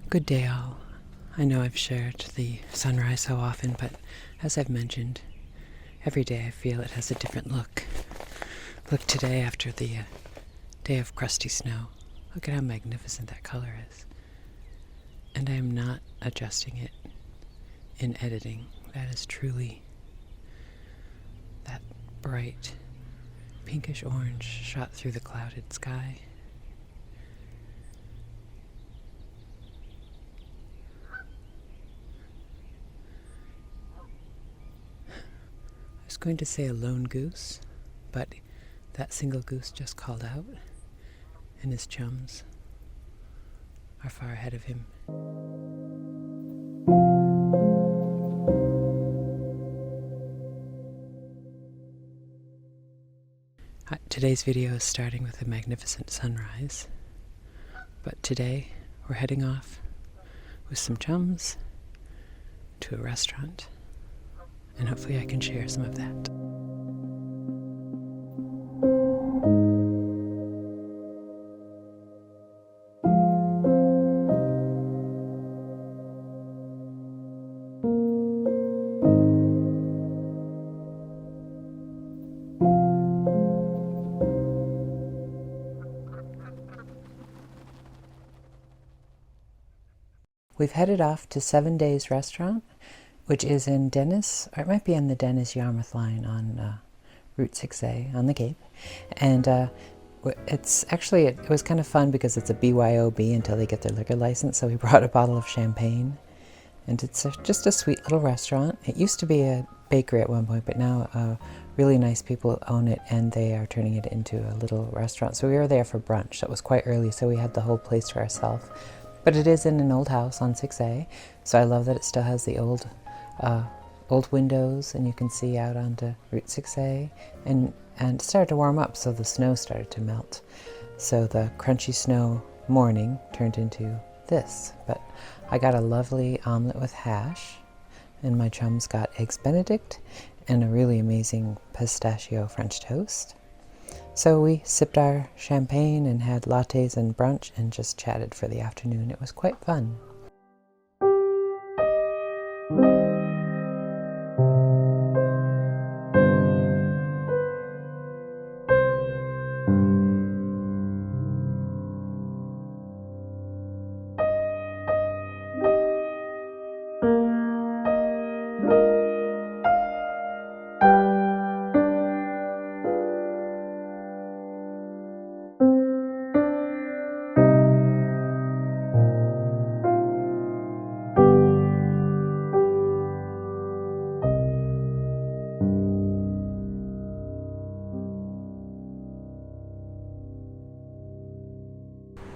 Good day all. I know I've shared the sunrise so often, but as I've mentioned, every day I feel it has a different look. Look today after the day of crusty snow. Look at how magnificent that color is. And I am not adjusting it in editing. That is truly that bright pinkish orange shot through the clouded sky. I was going to say a lone goose, but that single goose just called out, and his chums are far ahead of him. Today's video is starting with a magnificent sunrise, but today we're heading off with some chums to a restaurant, and hopefully I can share some of that. We've headed off to 7 Days Restaurant, which is in Dennis, or it might be on the Dennis-Yarmouth line on Route 6A on the Cape. And it's actually, it was kind of fun because it's a BYOB until they get their liquor license. So we brought a bottle of champagne, and it's just a sweet little restaurant. It used to be a bakery at one point, but now really nice people own it, and they are turning it into a little restaurant. So we were there for brunch. That was quite early, so we had the whole place to ourselves. But it is in an old house on 6A, so I love that it still has the old windows, and you can see out onto Route 6A, and it started to warm up, so the snow started to melt. So the crunchy snow morning turned into this. But I got a lovely omelet with hash, and my chums got eggs Benedict and a really amazing pistachio French toast. So we sipped our champagne and had lattes and brunch and just chatted for the afternoon. It was quite fun.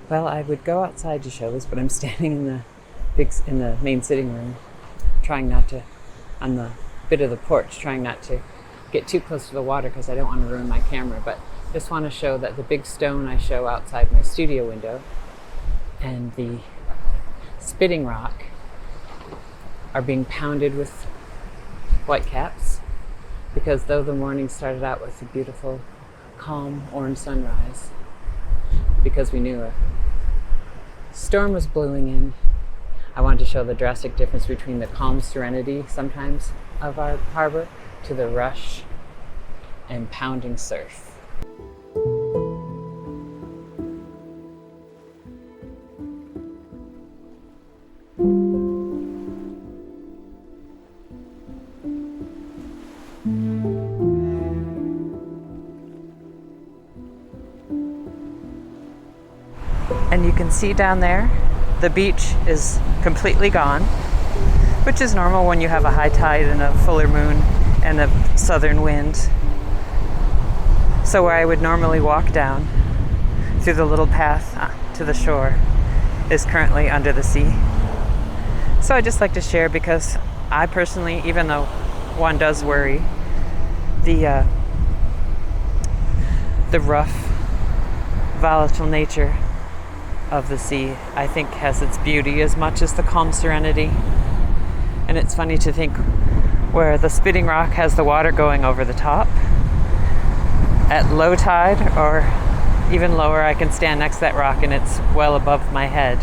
Well, I would go outside to show this, but I'm standing in the main sitting room, trying not to, on the bit of the porch, trying not to get too close to the water because I don't want to ruin my camera. But just want to show that the big stone I show outside my studio window and the spitting rock are being pounded with whitecaps, because though the morning started out with a beautiful, calm orange sunrise, because we knew a storm was blowing in, I wanted to show the drastic difference between the calm serenity sometimes of our harbor to the rush and pounding surf. And you can see down there, the beach is completely gone, which is normal when you have a high tide and a fuller moon and a southern wind. So where I would normally walk down through the little path to the shore is currently under the sea. So I just like to share, because I personally, even though one does worry, the rough, volatile nature of the sea, I think, has its beauty as much as the calm serenity. And it's funny to think where the spitting rock has the water going over the top. At low tide, or even lower, I can stand next to that rock and it's well above my head.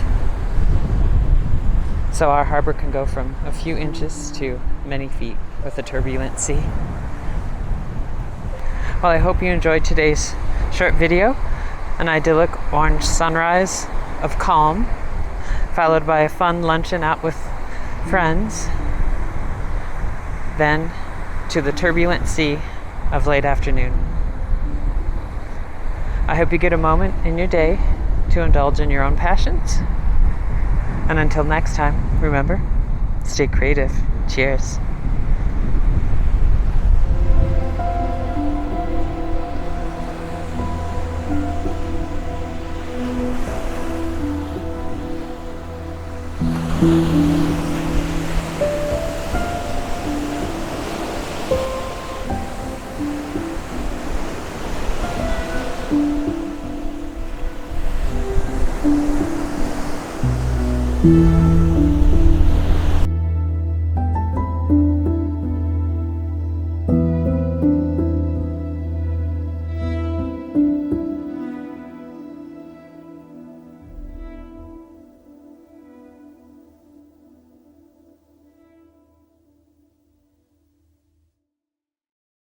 So our harbor can go from a few inches to many feet with a turbulent sea. Well, I hope you enjoyed today's short video. An idyllic orange sunrise of calm, followed by a fun luncheon out with friends, then to the turbulent sea of late afternoon. I hope you get a moment in your day to indulge in your own passions. And until next time, remember, stay creative. Cheers.